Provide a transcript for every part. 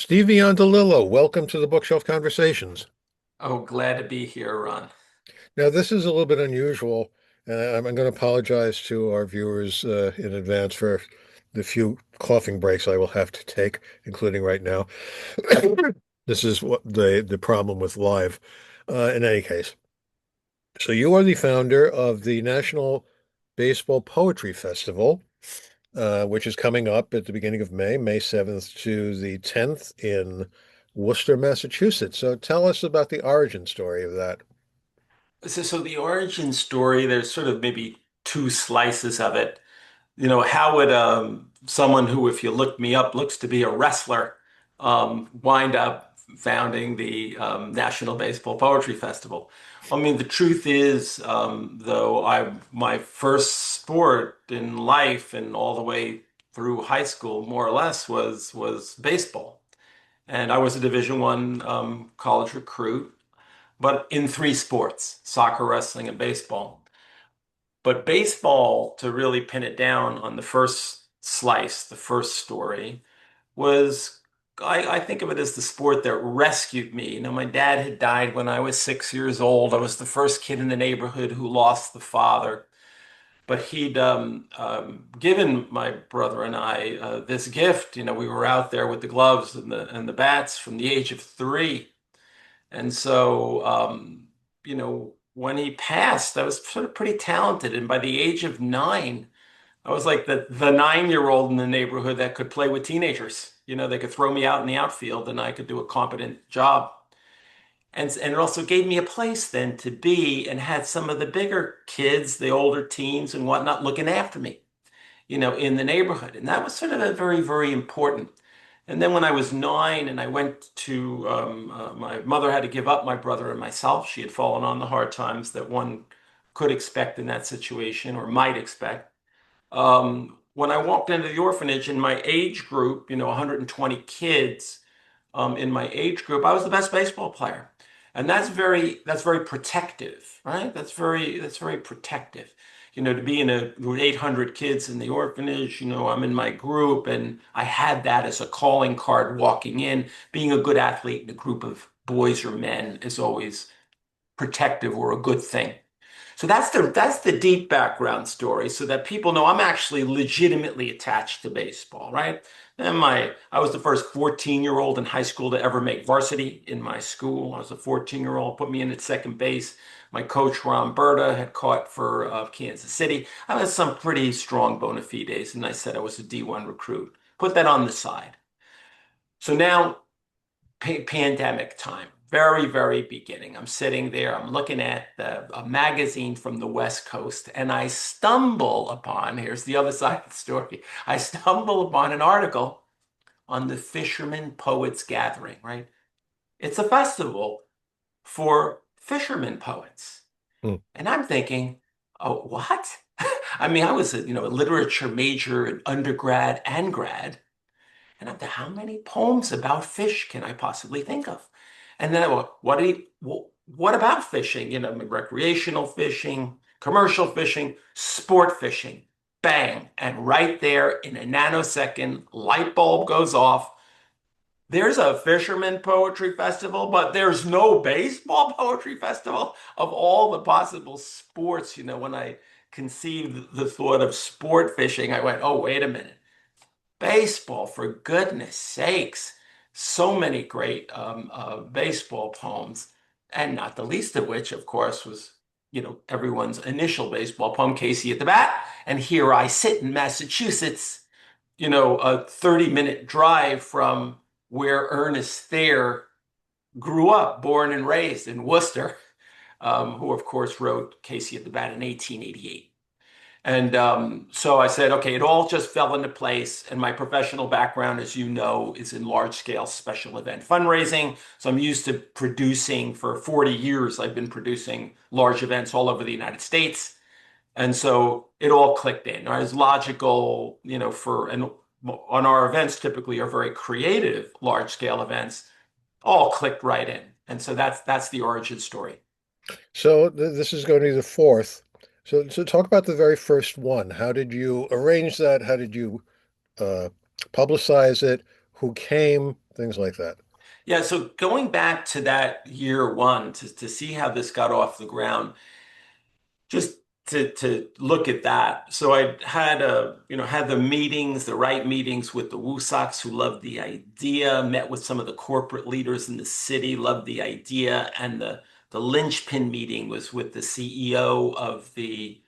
Steve Biondolillo, welcome to the Bookshelf Conversations. Oh, glad to be here, Ron. Now, this is a little bit unusual, and I'm going to apologize to our viewers in advance for the few coughing breaks I will have to take, including right now. This is what the problem with live. In any case, so you are the founder of the National Baseball Poetry Festival, which is coming up at the beginning of May, May 7th to the 10th in Worcester, Massachusetts. So tell us about the origin story of that. So the origin story, there's sort of maybe two slices of it. How would someone who, if you look me up, looks to be a wrestler, wind up founding the National Baseball Poetry Festival? I mean, the truth is, though, my first sport in life and all the way through high school, more or less, was baseball, and I was a Division I college recruit, but in three sports: soccer, wrestling, and baseball. But baseball, to really pin it down on the first slice, the first story, was I think of it as the sport that rescued me. My dad had died when I was 6 years old. I was the first kid in the neighborhood who lost the father. But he'd given my brother and I this gift. We were out there with the gloves and the bats from the age of 3. And so, when he passed, I was sort of pretty talented. And by the age of 9, I was like the 9-year-old in the neighborhood that could play with teenagers. They could throw me out in the outfield and I could do a competent job. And it also gave me a place then to be and had some of the bigger kids, the older teens and whatnot, looking after me, in the neighborhood. And that was sort of a very, very important. And then when I was 9 and I went to, my mother had to give up my brother and myself. She had fallen on the hard times that one could expect in that situation or might expect. When I walked into the orphanage in my age group, 120 kids, in my age group, I was the best baseball player. And that's very protective, right? That's very protective. To be in with 800 kids in the orphanage, I'm in my group and I had that as a calling card walking in. Being a good athlete in a group of boys or men is always protective or a good thing. So that's the deep background story, so that people know I'm actually legitimately attached to baseball, right? And I was the first 14-year-old in high school to ever make varsity in my school. I was a 14-year-old, put me in at second base. My coach, Ron Berta, had caught for Kansas City. I had some pretty strong bona fides, and I said I was a D1 recruit. Put that on the side. So now pandemic time, very, very beginning. I'm sitting there, I'm looking at a magazine from the West Coast, and I stumble upon, here's the other side of the story. I stumble upon an article on the Fishermen Poets Gathering, right? It's a festival for fishermen poets. Hmm. And I'm thinking, oh, what? I mean, I was a literature major in undergrad and grad. And I'm thinking, how many poems about fish can I possibly think of? And then I go, what about fishing? Recreational fishing, commercial fishing, sport fishing. Bang. And right there in a nanosecond, light bulb goes off. There's a fisherman poetry festival, but there's no baseball poetry festival. Of all the possible sports, when I conceived the thought of sport fishing, I went, oh, wait a minute. Baseball, for goodness sakes. So many great baseball poems, and not the least of which, of course, was, everyone's initial baseball poem, Casey at the Bat. And here I sit in Massachusetts, a 30-minute drive from where Ernest Thayer grew up, born and raised in Worcester, who, of course, wrote Casey at the Bat in 1888. And so I said, okay, it all just fell into place. And my professional background, as you know, is in large scale special event fundraising. So I'm used to producing for 40 years. I've been producing large events all over the United States. And so it all clicked in. Right? It's logical, and on our events typically are very creative, large scale events, all clicked right in. And so that's the origin story. So this is going to be the fourth. So talk about the very first one. How did you arrange that? How did you uh, publicize it? Who came? things like that. Yeah, so going back to that year one to see how this got off the ground, just to look at that. So I had had the meetings, the right meetings with the Woosocks who loved the idea, met with some of the corporate leaders in the city, loved the idea, and the linchpin meeting was with the CEO of the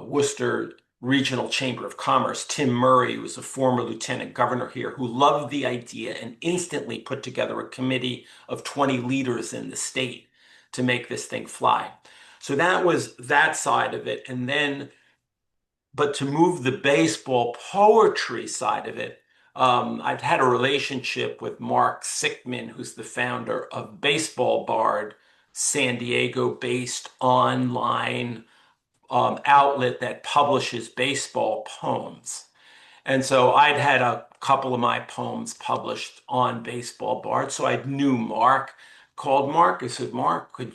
Worcester Regional Chamber of Commerce, Tim Murray, who was a former lieutenant governor here, who loved the idea and instantly put together a committee of 20 leaders in the state to make this thing fly. So that was that side of it. And then, but to move the baseball poetry side of it, I've had a relationship with Mark Sickman, who's the founder of Baseball Bard, San Diego-based online outlet that publishes baseball poems. And so I'd had a couple of my poems published on Baseball Bard. So I knew Mark, called Mark. I said, Mark, could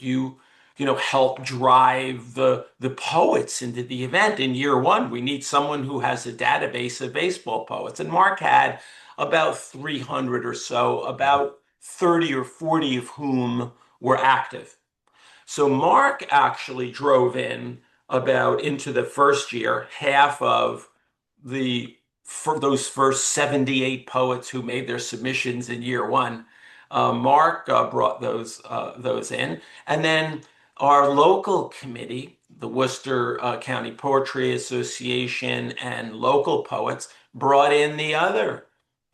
help drive the poets into the event in year one? We need someone who has a database of baseball poets. And Mark had about 300 or so, about 30 or 40 of whom were active. So Mark actually drove in about into the first year, half of the for those first 78 poets who made their submissions in year one. Mark brought those in, and then our local committee, the Worcester County Poetry Association, and local poets brought in the other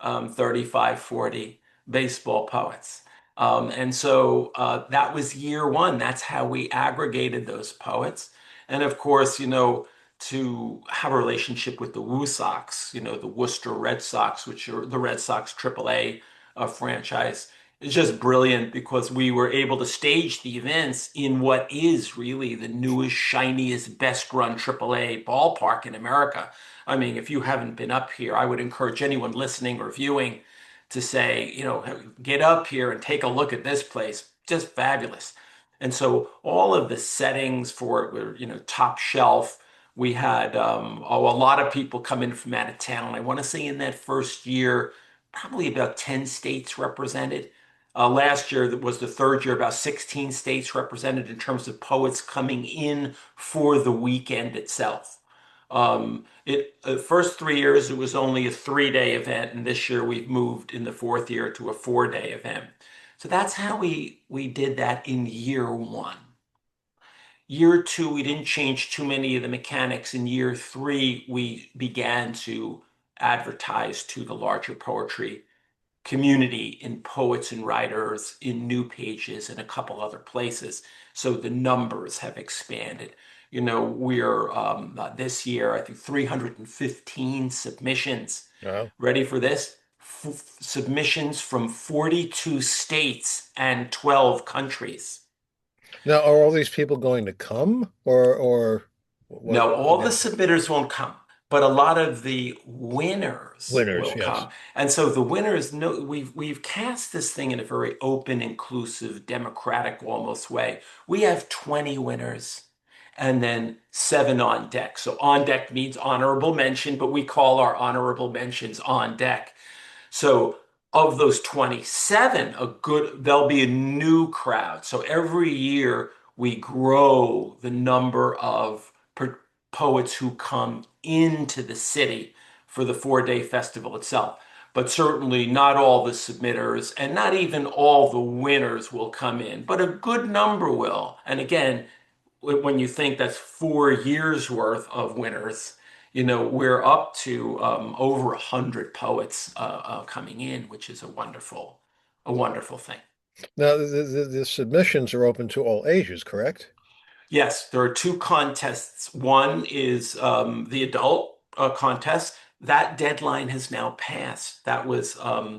35, 40 baseball poets. And so that was year one. That's how we aggregated those poets. And of course, to have a relationship with the Woo Sox, the Worcester Red Sox, which are the Red Sox AAA franchise, is just brilliant because we were able to stage the events in what is really the newest, shiniest, best run AAA ballpark in America. I mean, if you haven't been up here, I would encourage anyone listening or viewing to say, get up here and take a look at this place. Just fabulous. And so all of the settings for it were, top shelf. We had a lot of people come in from out of town. I want to say in that first year, probably about 10 states represented. Last year that was the third year, about 16 states represented in terms of poets coming in for the weekend itself. The first 3 years it was only a 3-day event, and this year we've moved in the fourth year to a 4-day event. So that's how we did that in year one. Year two, we didn't change too many of the mechanics. In year three, we began to advertise to the larger poetry community in Poets and Writers, in New Pages, and a couple other places. So the numbers have expanded. We're this year, I think 315 submissions. Wow. Ready for this? Submissions from 42 states and 12 countries. Now, are all these people going to come, or what? No, all the Again, submitters won't come, but a lot of the winners winners, will yes. come. And so the winners know we've cast this thing in a very open, inclusive, democratic almost way. We have 20 winners and then 7 on deck. So on deck means honorable mention, but we call our honorable mentions on deck. So of those 27, there'll be a new crowd. So every year we grow the number of poets who come into the city for the 4-day festival itself. But certainly not all the submitters and not even all the winners will come in, but a good number will. And again, when you think that's 4 years worth of winners, we're up to over 100 poets coming in, which is a wonderful thing. Now, the submissions are open to all ages, correct? Yes, there are two contests. One is the adult contest. That deadline has now passed. That was March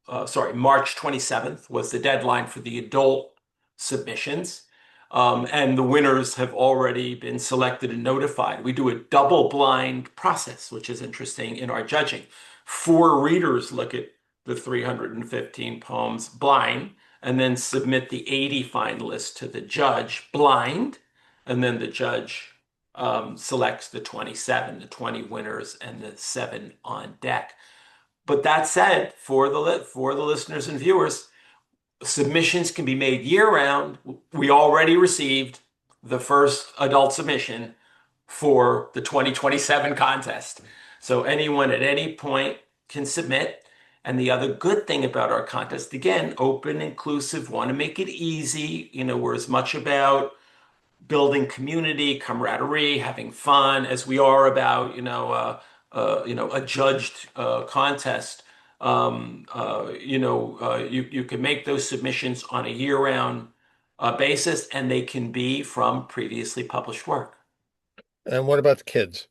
27th was the deadline for the adult submissions. And the winners have already been selected and notified. We do a double blind process, which is interesting in our judging. 4 readers look at the 315 poems blind and then submit the 80 finalists to the judge blind. And then the judge selects the 27, the 20 winners, and the 7 on deck. But that said, for the listeners and viewers, submissions can be made year round. We already received the first adult submission for the 2027 contest. So anyone at any point can submit. And the other good thing about our contest, again, open, inclusive, want to make it easy. We're as much about building community, camaraderie, having fun, as we are about, a judged contest. You can make those submissions on a year-round basis, and they can be from previously published work. And what about the kids?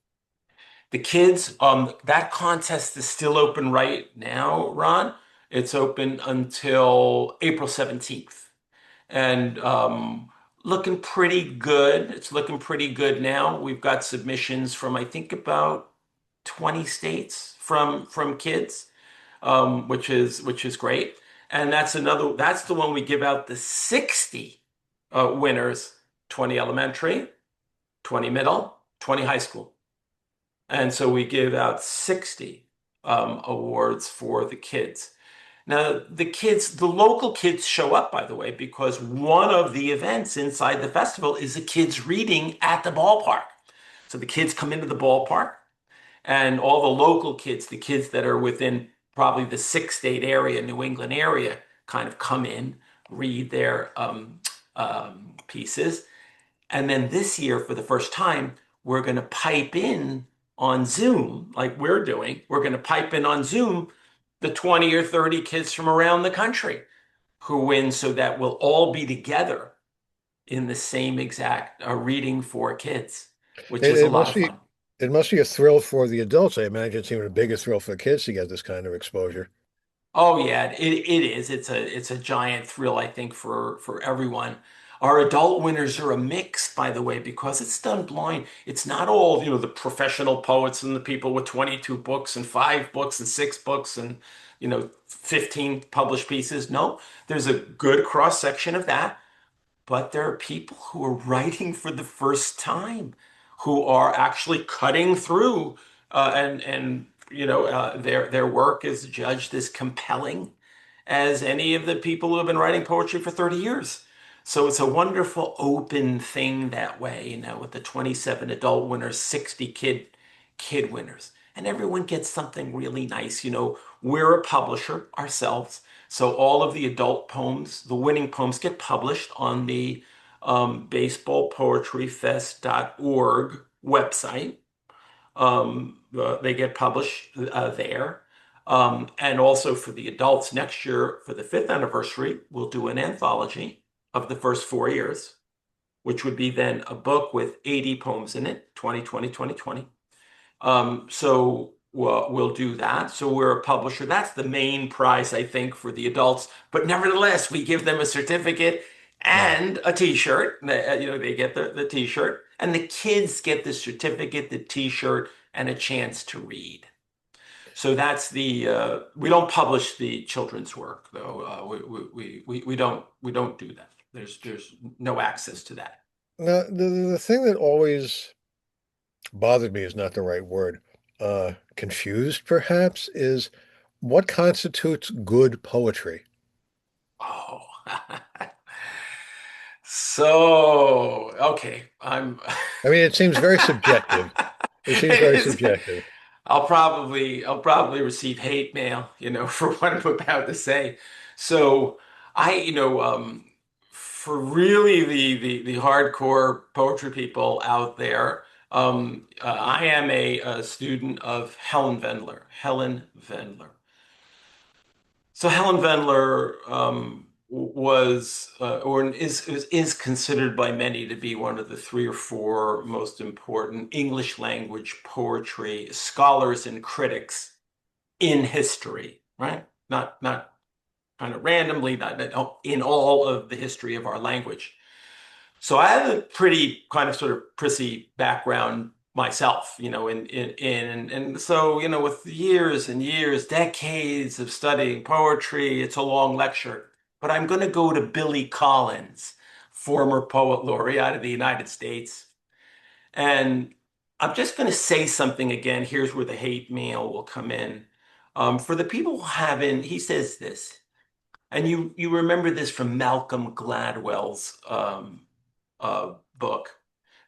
The kids, that contest is still open right now, Ron. It's open until April 17th. And looking pretty good. It's looking pretty good now. We've got submissions from I think about 20 states from kids, which is great. And that's the one we give out the 60 winners, 20 elementary, 20 middle, 20 high school. And so we give out 60 awards for the kids. Now, the local kids show up, by the way, because one of the events inside the festival is a kids reading at the ballpark. So the kids come into the ballpark, and all the local kids, the kids that are within probably the six-state area, New England area, kind of come in, read their pieces. And then this year, for the first time, we're going to pipe in on Zoom, like we're doing. We're going to pipe in on Zoom the 20 or 30 kids from around the country who win so that we'll all be together in the same exact reading for kids, which It, is a it lot must of be fun. it must be a thrill for the adults. I imagine it's even a bigger thrill for kids to get this kind of exposure. Oh yeah, it is. It's a giant thrill, I think, for everyone. Our adult winners are a mix, by the way, because it's done blind. It's not all, the professional poets and the people with 22 books and 5 books and 6 books and, 15 published pieces. No, there's a good cross section of that. But there are people who are writing for the first time, who are actually cutting through, and their work is judged as compelling as any of the people who have been writing poetry for 30 years. So it's a wonderful open thing that way, with the 27 adult winners, 60 kid winners. And everyone gets something really nice. We're a publisher ourselves. So all of the adult poems, the winning poems get published on the baseballpoetryfest.org website. They get published there. And also for the adults next year, for the fifth anniversary, we'll do an anthology of the first 4 years, which would be then a book with 80 poems in it, 2020, 2020. So we'll do that. So we're a publisher. That's the main prize, I think, for the adults. But nevertheless, we give them a certificate Right. and a T-shirt. They get the T-shirt, and the kids get the certificate, the T-shirt, and a chance to read. So that's we don't publish the children's work, though. We don't do that. There's no access to that. Now, the thing that always bothered me is not the right word. Confused, perhaps, is what constitutes good poetry? Oh. So, okay, I mean, it seems very subjective. It seems it very is. subjective. I'll probably receive hate mail, for what I'm about to say. So for really the hardcore poetry people out there, I am a student of Helen Vendler. Helen Vendler. So Helen Vendler was or is considered by many to be one of the three or four most important English language poetry scholars and critics in history, right? Not kind of randomly, not in all of the history of our language. So I have a pretty kind of sort of prissy background myself, and so, with years and years, decades of studying poetry, it's a long lecture. But I'm going to go to Billy Collins, former poet laureate of the United States, and I'm just going to say something again. Here's where the hate mail will come in. For the people who haven't, he says this, and you remember this from Malcolm Gladwell's book.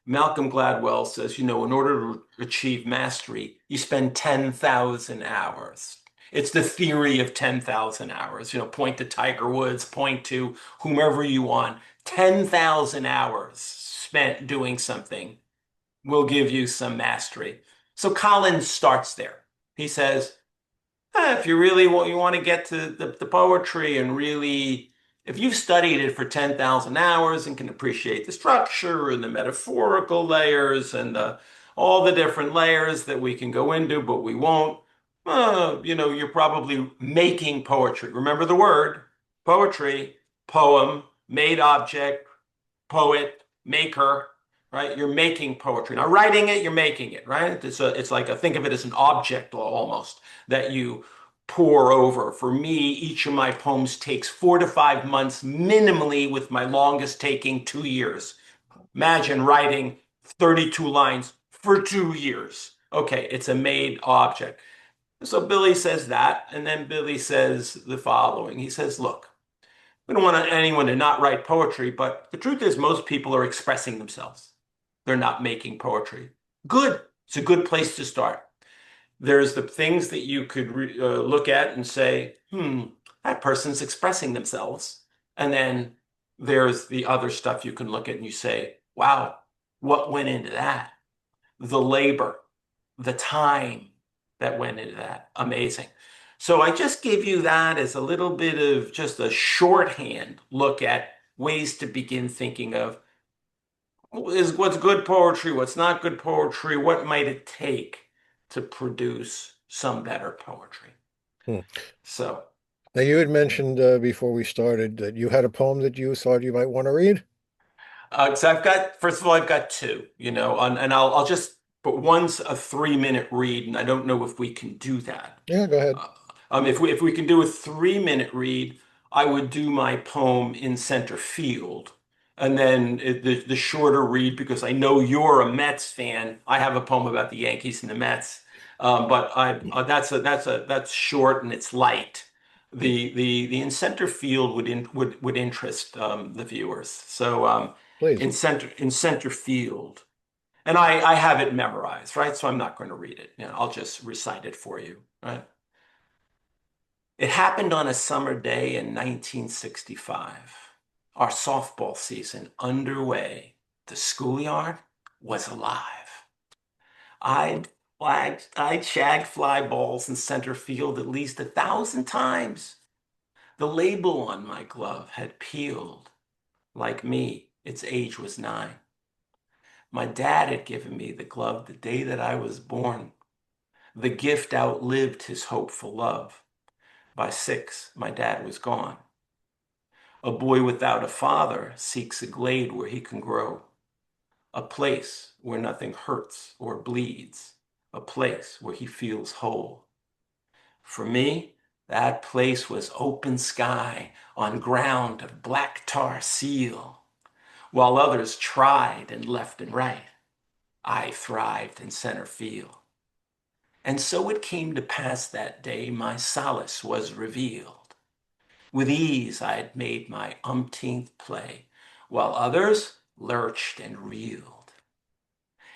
Malcolm Gladwell says, in order to achieve mastery, you spend 10,000 hours. It's the theory of 10,000 hours. Point to Tiger Woods, point to whomever you want. 10,000 hours spent doing something will give you some mastery. So Collins starts there. He says, if you really want to get to the poetry and really, if you've studied it for 10,000 hours and can appreciate the structure and the metaphorical layers and all the different layers that we can go into, but we won't, you're probably making poetry. Remember the word poetry, poem, made object, poet, maker, right? You're making poetry. Now, writing it, you're making it, right? It's like think of it as an object almost that you pour over. For me, each of my poems takes 4 to 5 months minimally, with my longest taking 2 years. Imagine writing 32 lines for 2 years. Okay, it's a made object. So Billy says that, and then Billy says the following. He says, look, we don't want anyone to not write poetry, but the truth is most people are expressing themselves. They're not making poetry. Good. It's a good place to start. There's the things that you could look at and say, that person's expressing themselves. And then there's the other stuff you can look at and you say, wow, what went into that? The labor, the time that went into that. Amazing. So I just gave you that as a little bit of just a shorthand look at ways to begin thinking of is what's good poetry, what's not good poetry, what might it take to produce some better poetry. Hmm. So, Now, you had mentioned before we started that you had a poem that you thought you might want to read. so I've got, first of all, I've got two, and I'll just, but one's a 3 minute read, and I don't know if we can do that. Yeah, go ahead. Uh, if we can do a 3 minute read, I would do my poem in center field, and then the shorter read, because I know you're a Mets fan. I have a poem about the Yankees and the Mets, but I that's short and it's light. The in center field would interest the viewers. So Please. in center field, and I have it memorized, right? So I'm not going to read it. I'll just recite it for you, right? It happened on a summer day in 1965. Our softball season underway. The schoolyard was alive. I'd shagged fly balls in center field at least 1,000 times. The label on my glove had peeled. Like me, its age was 9. My dad had given me the glove the day that I was born. The gift outlived his hopeful love. By 6, my dad was gone. A boy without a father seeks a glade where he can grow, a place where nothing hurts or bleeds, a place where he feels whole. For me, that place was open sky on ground of black tar seal. While others tried and left and right, I thrived in center field. And so it came to pass that day my solace was revealed. With ease I had made my umpteenth play, while others lurched and reeled.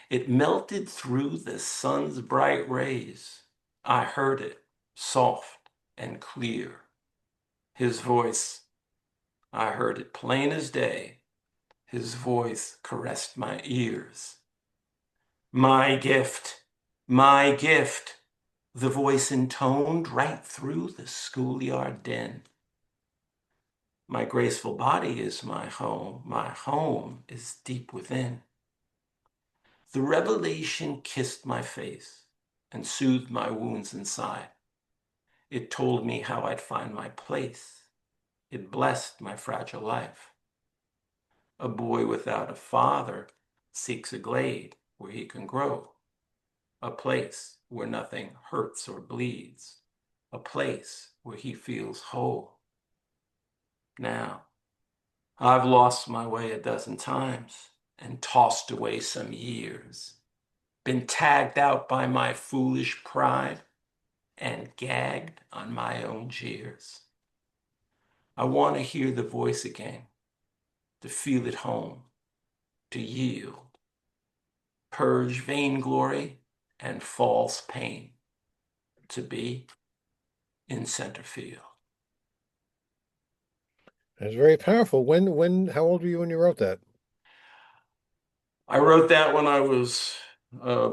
It melted through the sun's bright rays. I heard it, soft and clear. His voice, I heard it plain as day. His voice caressed my ears. My gift, my gift, the voice intoned right through the schoolyard din. My graceful body is my home is deep within. The revelation kissed my face and soothed my wounds inside. It told me how I'd find my place. It blessed my fragile life. A boy without a father seeks a glade where he can grow, a place where nothing hurts or bleeds, a place where he feels whole. Now, I've lost my way a dozen times and tossed away some years, been tagged out by my foolish pride. and gagged on my own jeers. I want to hear the voice again, to feel at home, to yield, purge vainglory and false pain, to be in center field. It's very powerful. How old were you when you wrote that? I wrote that when I was uh,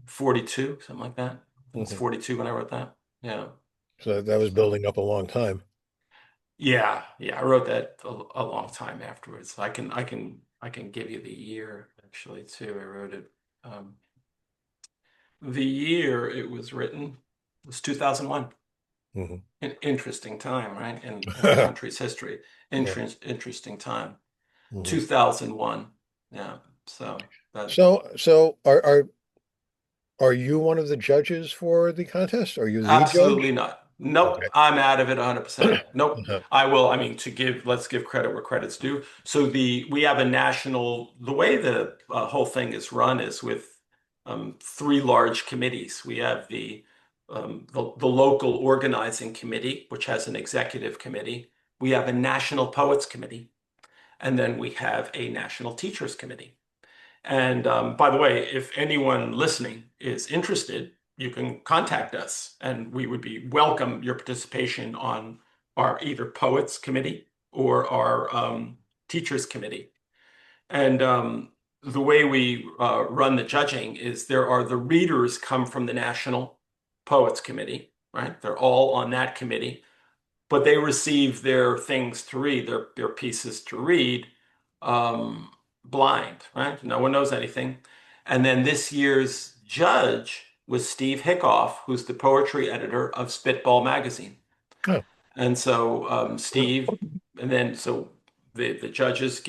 42, something like that. I was Hmm. 42 when I wrote that. Yeah. So that was So building up a long time. yeah, yeah, I wrote that a long time afterwards. I can give you the year actually too. I wrote it. Um, the year it was written was 2001. Hmm. An interesting time, right? In our country's history. Yeah. Interesting time. Hmm. 2001. Yeah. So that So are you one of the judges for the contest? Are you the absolutely judge? not. Nope, Okay. I'm out of it 100%. Nope. Uh-huh. I will, I mean, let's give credit where credit's due. So we have a national, the way the whole thing is run is with three large committees. We have the local organizing committee, which has an executive committee. We have a national poets committee, and then we have a national teachers committee. And by the way, if anyone listening is interested, you can contact us and we would be welcome your participation on our either poets committee or our teachers committee. And the way we run the judging is there are the readers come from the National Poets Committee, right? They're all on that committee, but they receive their things to read, their pieces to read, um, blind, right? No one knows anything. And then this year's judge was Steve Hickoff, who's the poetry editor of Spitball magazine. Oh. And so Steve, and then so the judges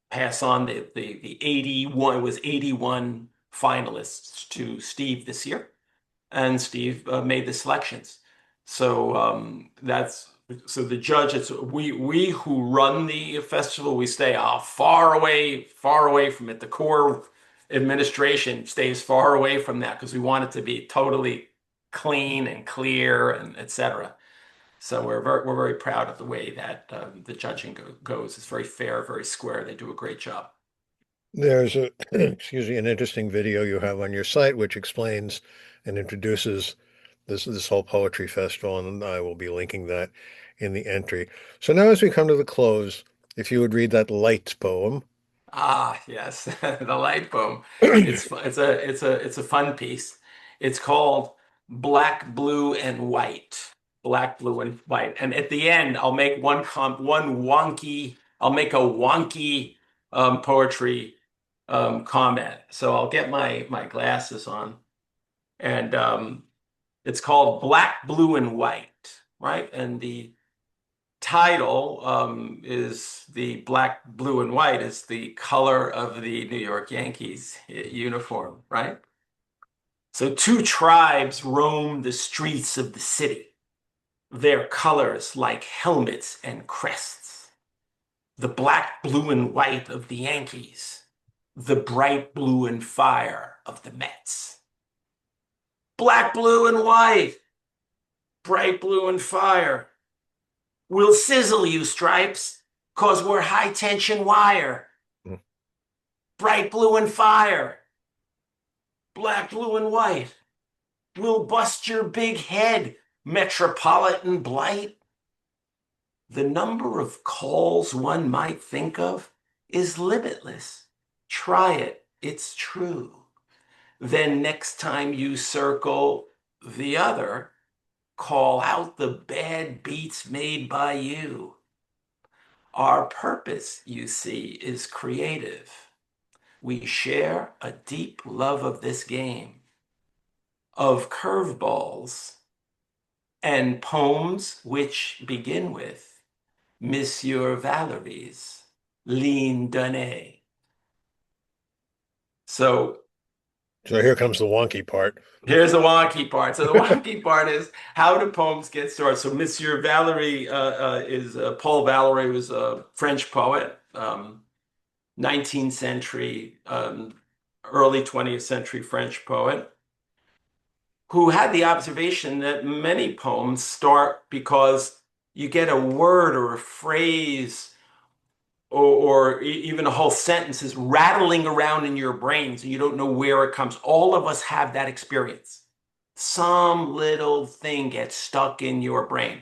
pass on the 81, it was 81 finalists to Steve this year, and Steve made the selections. So that's so the judge. It's we who run the festival. We stay far away from it. The core administration stays far away from that because we want it to be totally clean and clear and etc. So we're very proud of the way that the judging goes. It's very fair, very square. They do a great job. There's a, excuse me, an interesting video you have on your site which explains and introduces this whole poetry festival, and I will be linking that in the entry. So now, as we come to the close, if you would read that light poem. Ah, yes, the light poem. It's a fun piece. It's called Black, Blue, and White. Black, Blue, and White. And at the end, I'll make a wonky poetry comment. So I'll get my glasses on, and it's called Black, Blue, and White, right? And the title is the black, blue, and white is the color of the New York Yankees uniform, right? So two tribes roam the streets of the city, their colors like helmets and crests. The black, blue, and white of the Yankees, the bright blue and fire of the Mets. Black, blue, and white, bright blue and fire. We'll sizzle you, Stripes, 'cause we're high tension wire. Bright blue and fire, black, blue, and white. We'll bust your big head, Metropolitan Blight. The number of calls one might think of is limitless. Try it, it's true. Then next time you circle the other, call out the bad beats made by you. Our purpose, you see, is creative. We share a deep love of this game, of curveballs, and poems which begin with Monsieur Valerie's Ligne Donnée. So So here comes the wonky part. here's the wonky part. So the wonky part is how do poems get started? So Monsieur Valerie is Paul Valery was a French poet, 19th century, early 20th century French poet. who had the observation that many poems start because you get a word or a phrase even a whole sentence is rattling around in your brains and you don't know where it comes. All of us have that experience. Some little thing gets stuck in your brain.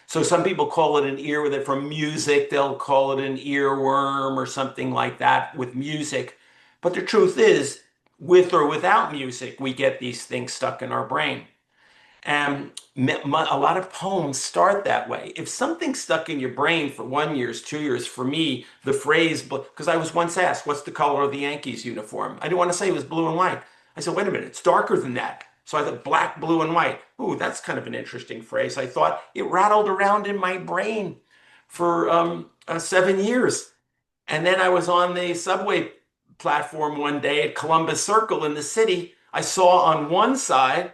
So some people call it an ear with it from music. They'll call it an earworm or something like that with music. But the truth is, with or without music, we get these things stuck in our brain. And a lot of poems start that way. If something's stuck in your brain for 1 year, 2 years, for me, the phrase, because I was once asked, what's the color of the Yankees uniform? I didn't want to say it was blue and white. I said, wait a minute, it's darker than that. So I thought black, blue, and white. Ooh, that's kind of an interesting phrase. I thought it rattled around in my brain for 7 years. And then I was on the subway platform one day at Columbus Circle in the city. I saw on one side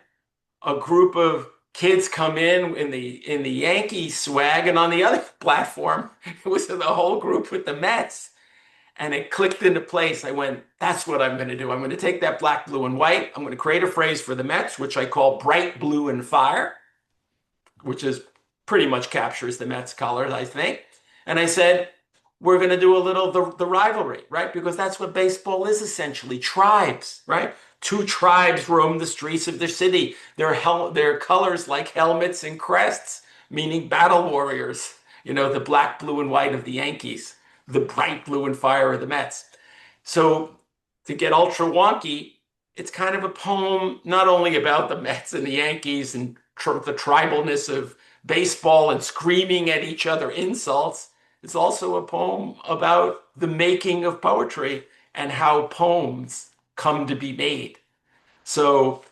a group of kids come in the Yankee swag, and on the other platform, it was the whole group with the Mets. And it clicked into place. I went, that's what I'm going to do. I'm going to take that black, blue, and white. I'm going to create a phrase for the Mets, which I call bright blue and fire, which is pretty much captures the Mets colors, I think. And I said, we're going to do a little the rivalry, right? Because that's what baseball is essentially, tribes, right? Two tribes roam the streets of their city. Their colors like helmets and crests, meaning battle warriors. The black, blue, and white of the Yankees, the bright blue and fire of the Mets. So to get ultra wonky, it's kind of a poem not only about the Mets and the Yankees and the tribalness of baseball and screaming at each other insults. It's also a poem about the making of poetry and how poems come to be made. So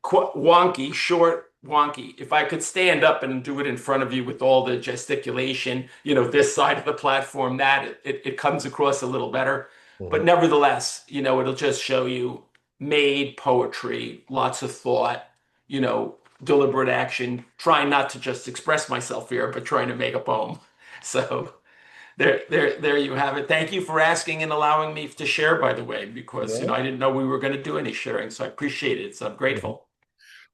wonky, short, wonky. If I could stand up and do it in front of you with all the gesticulation, this side of the platform, that it comes across a little better. But Mhm. nevertheless, it'll just show you made poetry, lots of thought, deliberate action, trying not to just express myself here, but trying to make a poem. So there you have it. Thank you for asking and allowing me to share, by the way, because Yeah. I didn't know we were going to do any sharing, so I appreciate it. So I'm Mhm. grateful.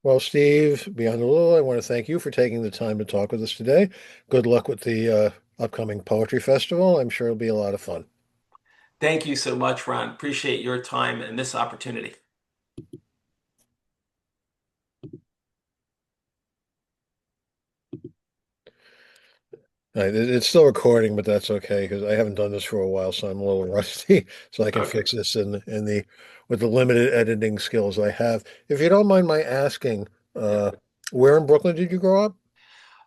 Well, Steve, Biondolillo, I want to thank you for taking the time to talk with us today. Good luck with the upcoming poetry festival. I'm sure it'll be a lot of fun. Thank you so much, Ron. Appreciate your time and this opportunity. It's still recording, but that's okay because I haven't done this for a while, so I'm a little rusty. So I can Okay. fix this in the with the limited editing skills I have. If you don't mind my asking, Yeah. uh, where in Brooklyn did you grow up?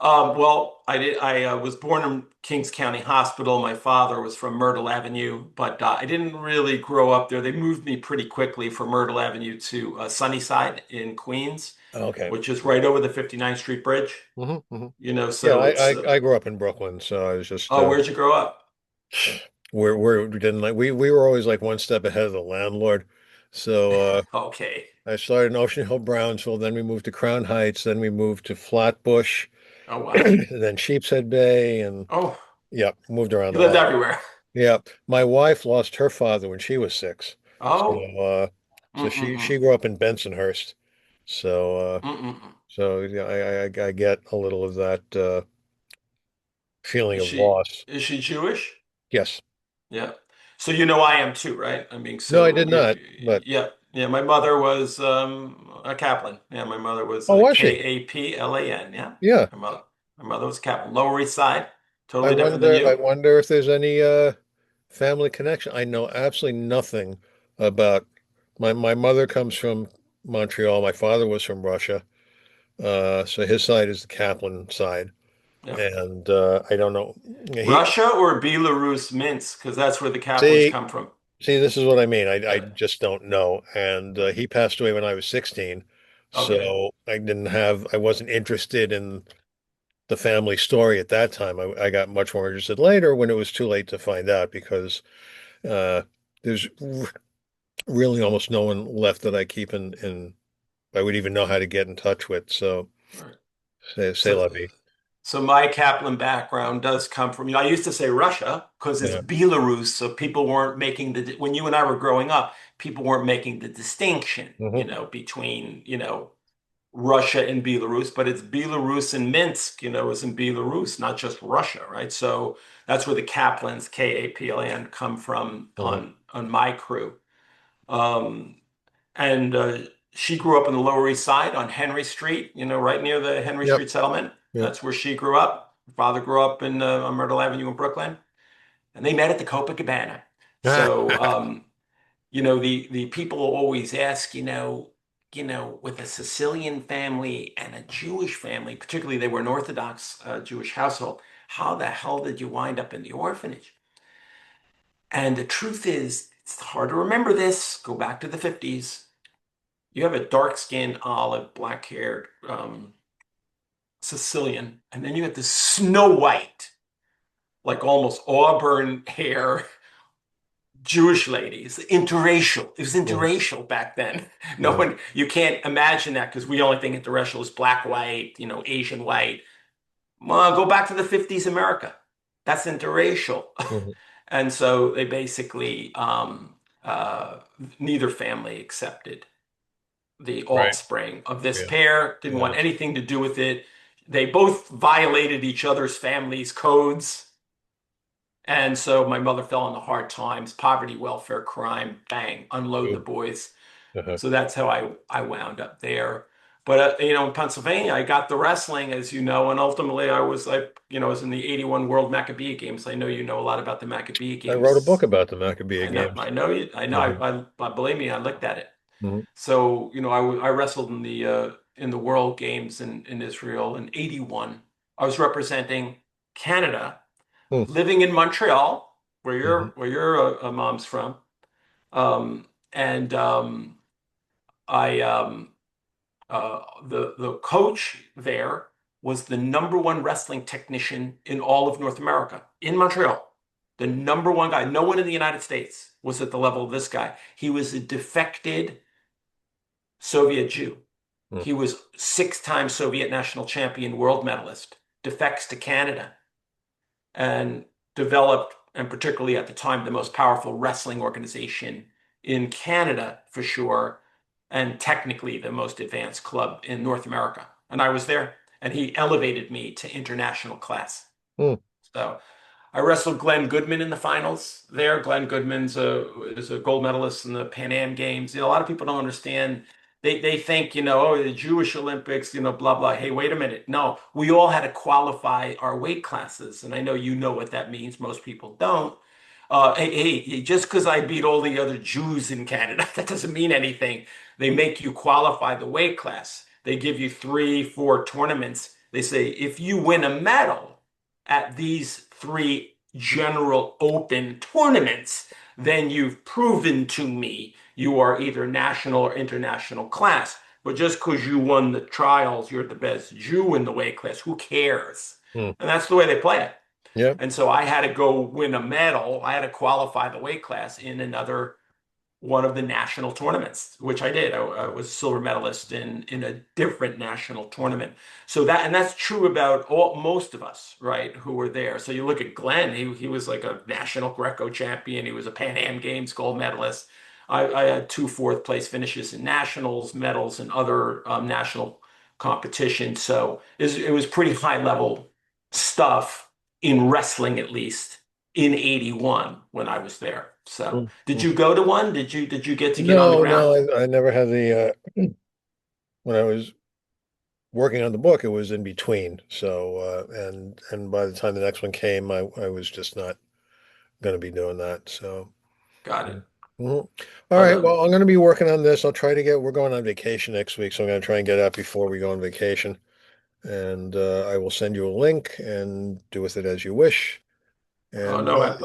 Well, I was born in Kings County Hospital. My father was from Myrtle Avenue, but I didn't really grow up there. They moved me pretty quickly from Myrtle Avenue to Sunnyside in Queens, Okay. which is right over the 59th Street Bridge. Hmm. Yeah, So it's I grew up in Brooklyn, so I was just oh, where'd you grow up? we didn't like we were always like one step ahead of the landlord. So Okay. I started in Ocean Hill, Brownsville, then we moved to Crown Heights, then we moved to Flatbush, Oh, wow. then Sheepshead Bay, and Oh, yeah, moved around you a lived lot. everywhere. Yeah, my wife lost her father when she was 6, so Oh. she Mm-mm-mm. grew up in Bensonhurst. So Mm-mm-mm. yeah, I get a little of that feeling Is of she loss. is she Jewish? Yes. Yeah. So I am too, right? I mean, No, I so did not. But yeah, yeah. My mother was a Kaplan. Yeah, my mother was oh, a was she? Kaplan. Yeah, Yeah. my mother. My mother was a Kaplan. Lower East Side, I totally different than wonder. I you. wonder if there's any family connection. I know absolutely nothing about my mother comes from Montreal. My father was from Russia. So his side is the Kaplan side, Yeah. and I don't know. He Russia or Belarus, Minsk, because that's where the Kaplans see come from. see this is what I mean. I Yeah. just don't know. And Right. he passed away when I was 16, Okay. so I wasn't interested in the family story at that time. I got much more interested later when it was too late to find out because uh, there's really almost no one left that I keep in I would even know how to get in touch with. So Right. say So la vie. So my Kaplan background does come from, I used to say Russia because it's Yeah. Belarus. So people weren't making when you and I were growing up, people weren't making the distinction, Hmm. between, Russia and Belarus, but it's Belarus and Minsk, is in Belarus, not just Russia, right? So that's where the Kaplans, Kaplan, come from Uh-huh. on my crew. Um, and she grew up in the Lower East Side on Henry Street, right near the Henry Yep. Street settlement. Yep. That's where she grew up. Her father grew up on Myrtle Avenue in Brooklyn, and they met at the Copacabana. So, the people always ask, with a Sicilian family and a Jewish family, particularly they were an Orthodox Jewish household, how the hell did you wind up in the orphanage? And the truth is, it's hard to remember this. Go back to the 50s. You have a dark-skinned, olive, black-haired Sicilian, and then you have this snow white, like almost auburn hair Jewish ladies, interracial. It was Mhm. interracial back then. No Mhm. one, you can't imagine that because we only think interracial is black, white, Asian white. Well, go back to the 50s America. That's interracial. Mhm. And so they basically, neither family accepted the Right. offspring of this Yeah. pair, didn't Yeah. want anything to do with it. They both violated each other's families' codes. And so my mother fell into hard times, poverty, welfare, crime, bang, unload the Ooh. boys. Uh-huh. So that's how I wound up there. But in Pennsylvania, I got the wrestling, as you know, and ultimately I was in the '81 World Maccabi Games. I know you know a lot about the Maccabi I wrote a book Games. about the Maccabea games. I know you. I know. Mhm. I believe me. I looked at it. Mhm. So I wrestled in the World Games in Israel in '81. I was representing Canada, Mhm. living in Montreal, where Mhm. your mom's from. And I the coach there was the number one wrestling technician in all of North America in Montreal. The number one guy. No one in the United States was at the level of this guy. He was a defected Soviet Jew. Mhm. He was six-time Soviet national champion world medalist, defects to Canada, and developed, and particularly at the time, the most powerful wrestling organization in Canada for sure, and technically the most advanced club in North America. And I was there, and he elevated me to international class. Mhm. So I wrestled Glenn Goodman in the finals there. Glenn Goodman's is a gold medalist in the Pan Am Games. A lot of people don't understand. They think, oh, the Jewish Olympics, blah, blah. Hey, wait a minute. No, we all had to qualify our weight classes. And I know you know what that means. Most people don't. Hey, just because I beat all the other Jews in Canada, that doesn't mean anything. They make you qualify the weight class. They give you three, four tournaments. They say, if you win a medal at these three general open tournaments, then you've proven to me you are either national or international class. But just because you won the trials, you're the best Jew in the weight class. Who cares? Mhm. And that's the way they play it. Yeah. And so I had to go win a medal. I had to qualify the weight class in another one of the national tournaments, which I did. I was a silver medalist in a different national tournament. So that's true about most of us, right, who were there. So you look at Glenn, he was like a national Greco champion. He was a Pan Am Games gold medalist. I had two fourth place finishes in nationals, medals, and other national competitions. So it was pretty high level stuff in wrestling, at least in '81 when I was there. So, did Mhm. you go to one? Did you get to get on the No, ground? no, I never had when I was working on the book, it was in between. So, and by the time the next one came, I was just not going to be doing that. So, Got yeah. it. Mhm. All But right. Well, I'm going to be working on this. I'll try to get, we're going on vacation next week, so I'm going to try and get out before we go on vacation. And I will send you a link and do with it as you wish. And no,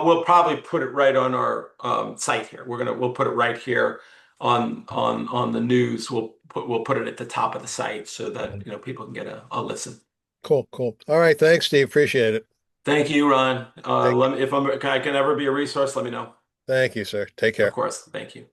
we'll probably put it right on our site here. We'll put it right here on the news. We'll put it at the top of the site so that people can get a listen. cool, cool. All right. Thanks, Steve. Appreciate it. Thank you, Ron. Take, If I can ever be a resource, let me know. thank you, sir. Take Of care. course. Thank you.